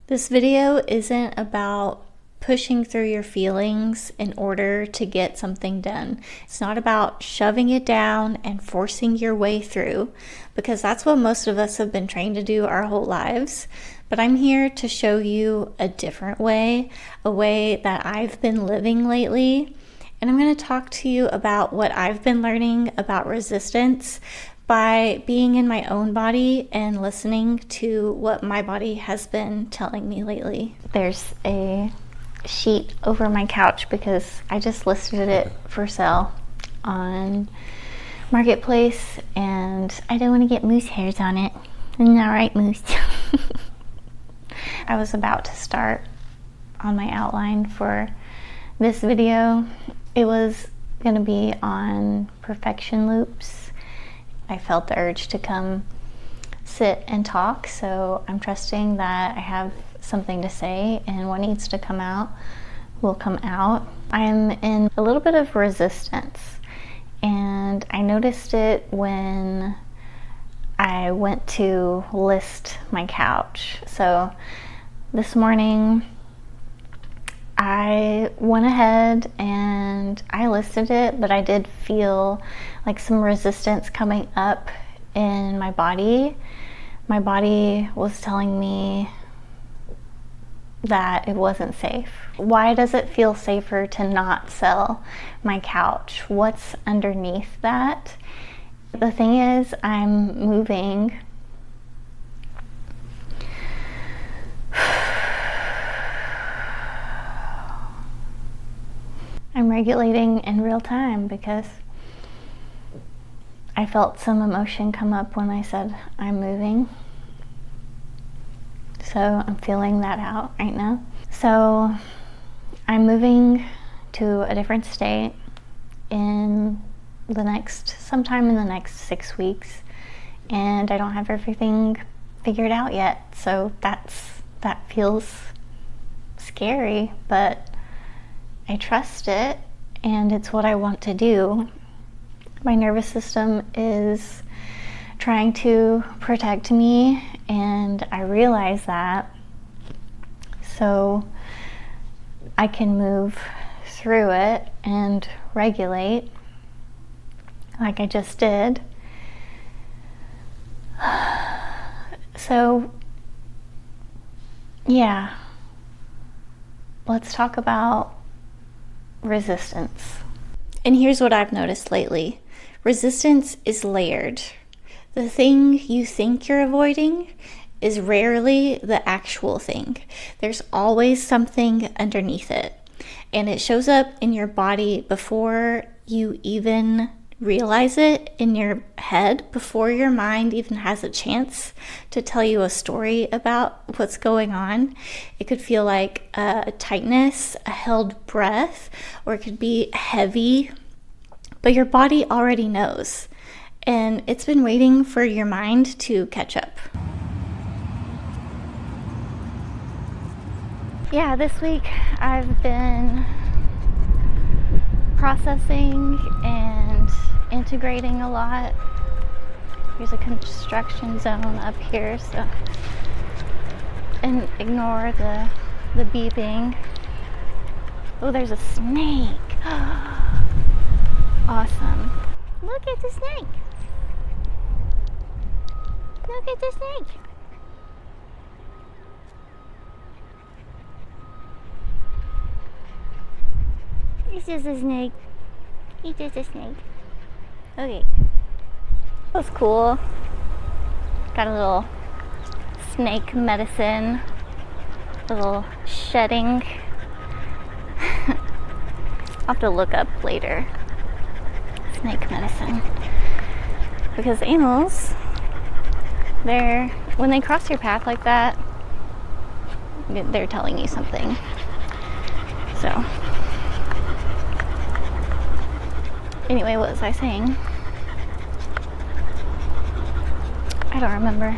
This video isn't about pushing through your feelings in order to get something done. It's not about shoving it down and forcing your way through, because that's what most of us have been trained to do our whole lives. But I'm here to show you a different way, a way that I've been living lately. And I'm going to talk to you about what I've been learning about resistance by being in my own body and listening to what my body has been telling me lately. There's a sheet over my couch because I just listed it for sale on Marketplace and I don't want to get moose hairs on it. Isn't that right, Moose? I was about to start on my outline for this video. It was going to be on perfection loops. I felt the urge to come sit and talk, so I'm trusting that I have something to say and what needs to come out will come out. I'm in a little bit of resistance, and I noticed it when I went to list my couch. So this morning I went ahead and I listed it, but I did feel like some resistance coming up in my body. My body was telling me that it wasn't safe. Why does it feel safer to not sell my couch? What's underneath that? The thing is, I'm moving. I'm regulating in real time because I felt some emotion come up when I said I'm moving. So I'm feeling that out right now. So I'm moving to a different state sometime in the next 6 weeks, and I don't have everything figured out yet. So that feels scary, but I trust it, and it's what I want to do. My nervous system is trying to protect me, and I realize that, so I can move through it and regulate like I just did. So yeah, let's talk about resistance. And here's what I've noticed lately. Resistance is layered. The thing you think you're avoiding is rarely the actual thing. There's always something underneath it. And it shows up in your body before you even realize it, in your head, before your mind even has a chance to tell you a story about what's going on. It could feel like a tightness, a held breath, or it could be heavy, but your body already knows, and it's been waiting for your mind to catch up. Yeah, this week I've been processing and integrating a lot. There's a construction zone up here, so and ignore the beeping. Oh, there's a snake. Awesome. Look at the snake. Look at the snake. It's just a snake. It's just a snake. Okay. That was cool. Got a little snake medicine. A little shedding. I'll have to look up later. Snake medicine. Because animals, when they cross your path like that, they're telling you something. So anyway, what was I saying? I don't remember.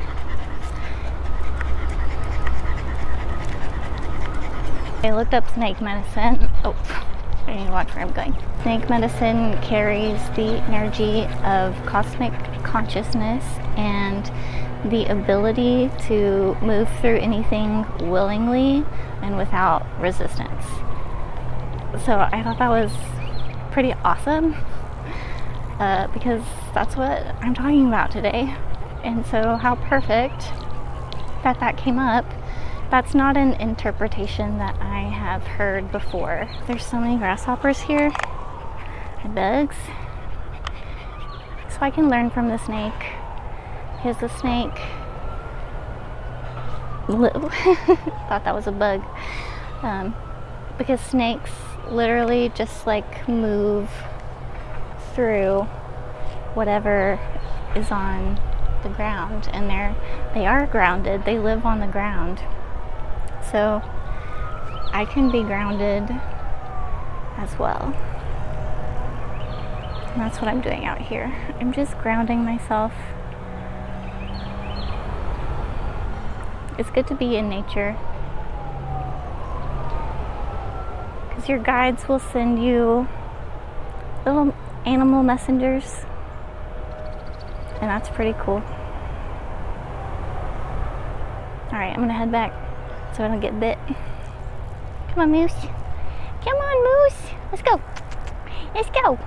I looked up snake medicine. Oh, I need to watch where I'm going. Snake medicine carries the energy of cosmic consciousness and the ability to move through anything willingly and without resistance. So I thought that was pretty awesome, because that's what I'm talking about today. And so how perfect that came up. That's not an interpretation that I have heard before. There's so many grasshoppers here and bugs. So I can learn from the snake. Here's the snake. Thought that was a bug. Because snakes literally just like move through whatever is on the ground, and they are grounded. They live on the ground. So I can be grounded as well. And that's what I'm doing out here. I'm just grounding myself. It's good to be in nature, because your guides will send you little animal messengers, and that's pretty cool. Alright, I'm gonna head back so I don't get bit. Come on, Moose. Come on, Moose. Let's go. Let's go.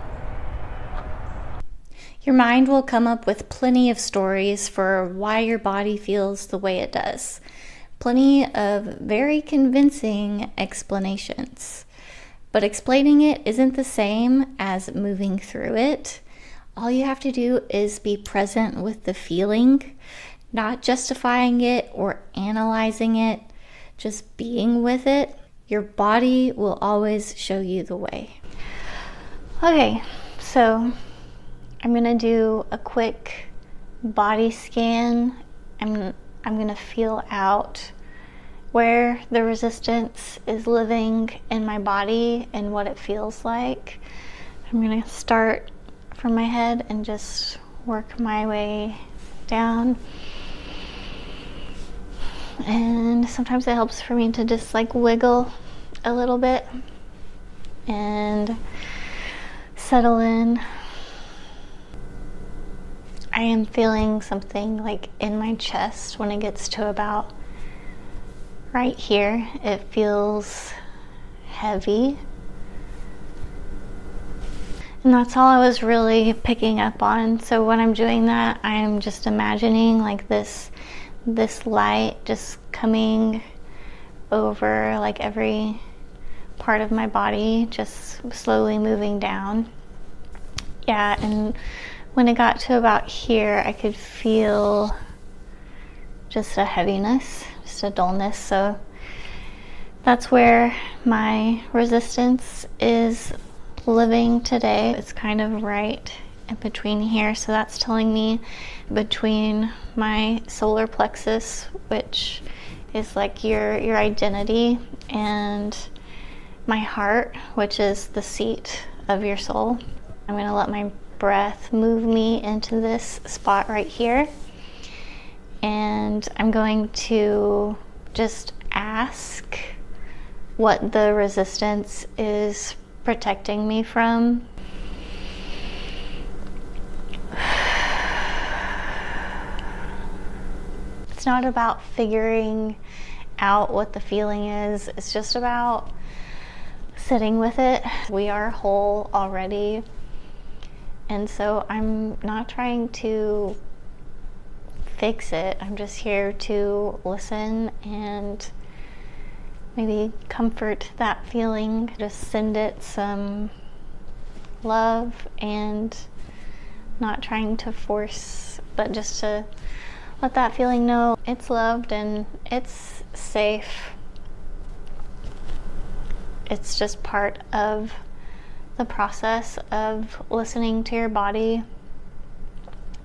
Your mind will come up with plenty of stories for why your body feels the way it does. Plenty of very convincing explanations. But explaining it isn't the same as moving through it. All you have to do is be present with the feeling, not justifying it or analyzing it, just being with it. Your body will always show you the way. Okay, so I'm gonna do a quick body scan. I'm gonna feel out where the resistance is living in my body and what it feels like. I'm gonna start from my head and just work my way down. And sometimes it helps for me to just like wiggle a little bit and settle in. I am feeling something like in my chest when it gets to about right here. It feels heavy. And that's all I was really picking up on. So when I'm doing that, I'm just imagining like this light just coming over like every part of my body, just slowly moving down. Yeah, and when it got to about here, I could feel just a heaviness, just a dullness. So that's where my resistance is living today. It's kind of right in between here. So that's telling me between my solar plexus, which is like your identity, and my heart, which is the seat of your soul. I'm going to let my breath move me into this spot right here, and I'm going to just ask what the resistance is protecting me from. It's not about figuring out what the feeling is. It's just about sitting with it. We are whole already. And so I'm not trying to fix it. I'm just here to listen and maybe comfort that feeling. Just send it some love, and not trying to force, but just to let that feeling know it's loved and it's safe. It's just part of the process of listening to your body.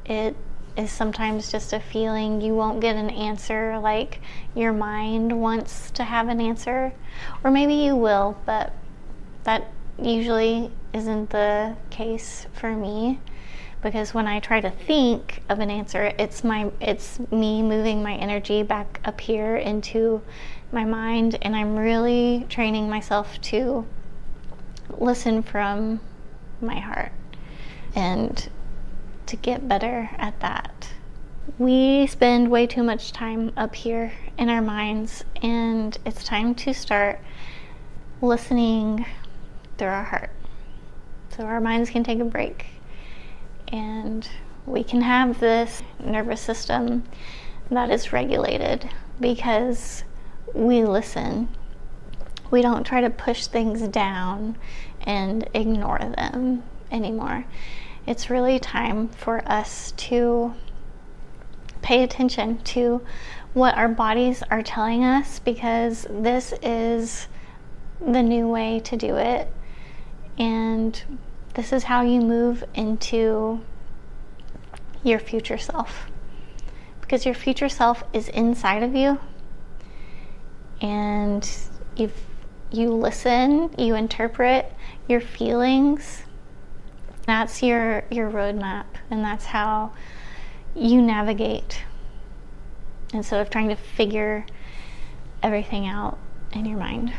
It is sometimes just a feeling. You won't get an answer like your mind wants to have an answer, or maybe you will, but that usually isn't the case for me, because when I try to think of an answer, it's me moving my energy back up here into my mind, and I'm really training myself to listen from my heart and to get better at that. We spend way too much time up here in our minds, and it's time to start listening through our heart. So our minds can take a break, and we can have this nervous system that is regulated because we listen. We don't try to push things down and ignore them anymore. It's really time for us to pay attention to what our bodies are telling us, because this is the new way to do it. And this is how you move into your future self, because your future self is inside of you. And if you listen, you interpret your feelings, that's your roadmap, and that's how you navigate instead of trying to figure everything out in your mind.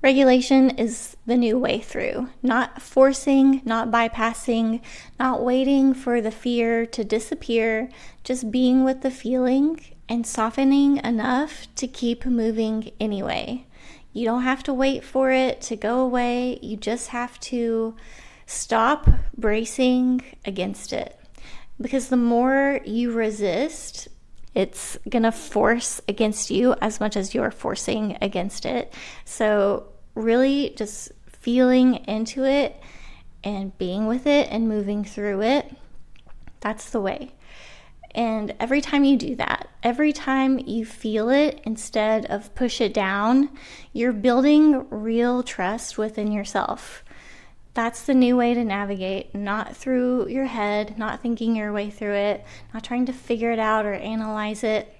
Regulation is the new way through. Not forcing, not bypassing, not waiting for the fear to disappear, just being with the feeling and softening enough to keep moving anyway. You don't have to wait for it to go away. You just have to stop bracing against it. Because the more you resist, it's going to force against you as much as you're forcing against it. So really just feeling into it and being with it and moving through it, that's the way. And every time you do that, every time you feel it instead of push it down, you're building real trust within yourself. That's the new way to navigate, not through your head, not thinking your way through it, not trying to figure it out or analyze it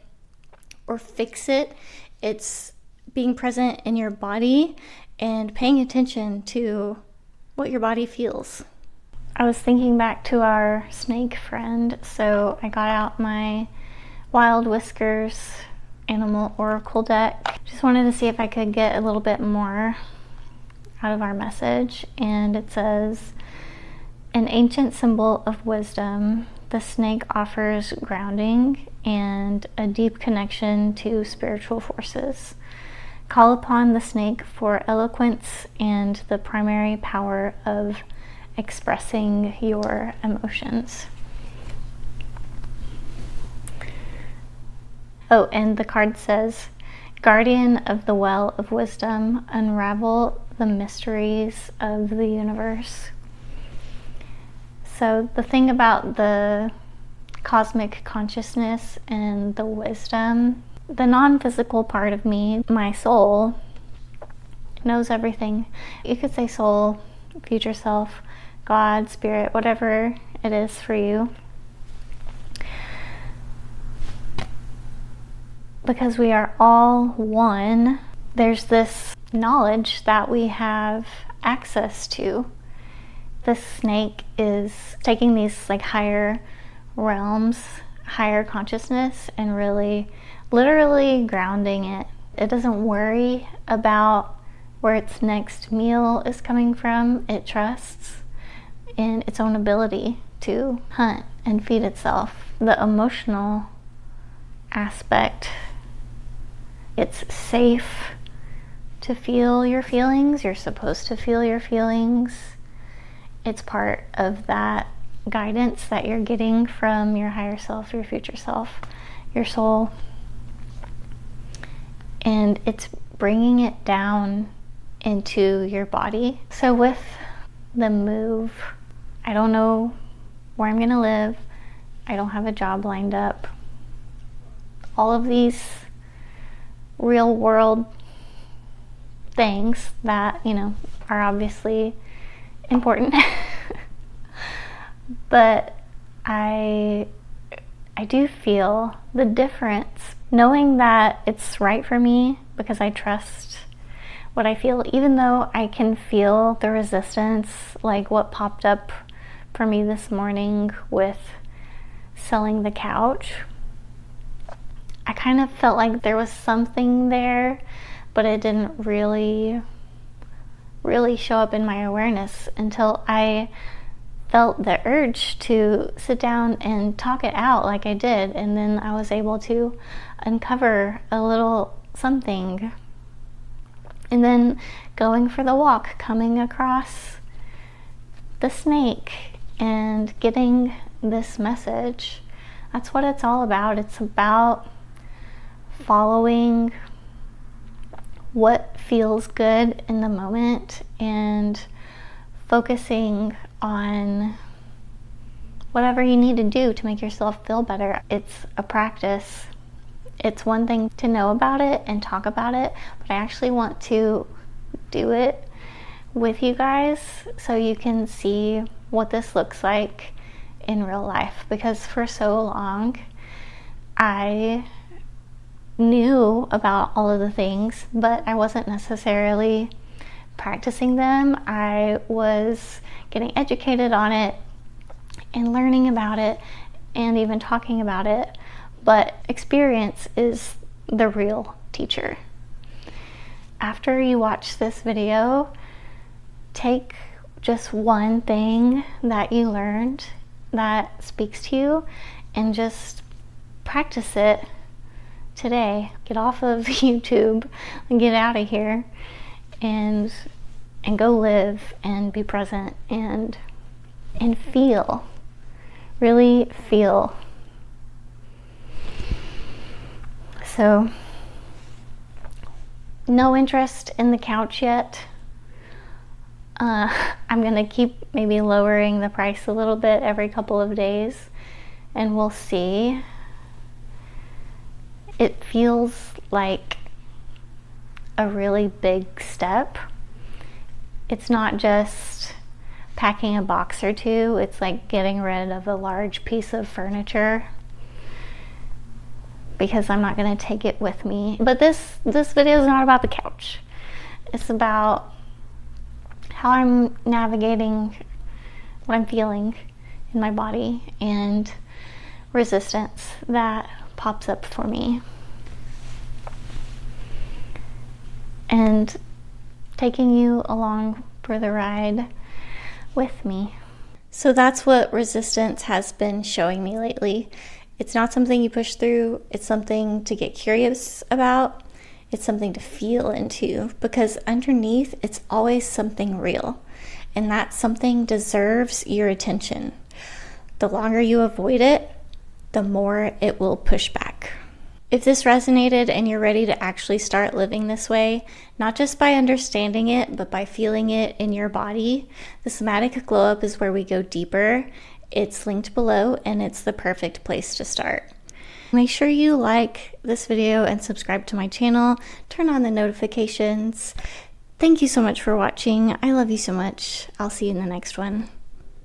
or fix it. It's being present in your body and paying attention to what your body feels. I was thinking back to our snake friend, so I got out my Wild Whiskers Animal Oracle deck. Just wanted to see if I could get a little bit more out of our message. And it says, an ancient symbol of wisdom, the snake offers grounding and a deep connection to spiritual forces. Call upon the snake for eloquence and the primary power of expressing your emotions. Oh, and the card says, guardian of the well of wisdom, unravel the mysteries of the universe. So the thing about the cosmic consciousness and the wisdom, the non-physical part of me, my soul, knows everything. You could say soul, future self, God, spirit, whatever it is for you. Because we are all one, there's this knowledge that we have access to. The snake is taking these like higher realms, higher consciousness, and really literally grounding it. It doesn't worry about where its next meal is coming from. It trusts in its own ability to hunt and feed itself. The emotional aspect, it's safe to feel your feelings. You're supposed to feel your feelings. It's part of that guidance that you're getting from your higher self, your future self, your soul. And it's bringing it down into your body. So with the move, I don't know where I'm gonna live. I don't have a job lined up. All of these real world things that, are obviously important. But I do feel the difference knowing that it's right for me because I trust what I feel, even though I can feel the resistance, like what popped up for me this morning with selling the couch. I kind of felt like there was something there, but it didn't really show up in my awareness until I felt the urge to sit down and talk it out like I did, and then I was able to uncover a little something. And then going for the walk, coming across the snake and getting this message. That's what it's all about. It's about following what feels good in the moment and focusing on whatever you need to do to make yourself feel better. It's a practice. It's one thing to know about it and talk about it, but I actually want to do it with you guys so you can see what this looks like in real life, because for so long I knew about all of the things, but I wasn't necessarily practicing them. I was getting educated on it and learning about it and even talking about it, but experience is the real teacher. After you watch this video, take just one thing that you learned that speaks to you and just practice it today. Get off of YouTube and get out of here and go live and be present and feel. Really feel. So, no interest in the couch yet. I'm gonna keep maybe lowering the price a little bit every couple of days, and we'll see. It feels like a really big step. It's not just packing a box or two, it's like getting rid of a large piece of furniture, because I'm not going to take it with me. But this video is not about the couch. It's about how I'm navigating what I'm feeling in my body and resistance that pops up for me, and taking you along for the ride with me. So that's what resistance has been showing me lately. It's not something you push through, it's something to get curious about. It's something to feel into, because underneath it's always something real, and that something deserves your attention. The longer you avoid it, the more it will push back. If this resonated and you're ready to actually start living this way, not just by understanding it, but by feeling it in your body, the Somatic Glow Up is where we go deeper. It's linked below, and it's the perfect place to start. Make sure you like this video and subscribe to my channel. Turn on the notifications. Thank you so much for watching. I love you so much. I'll see you in the next one.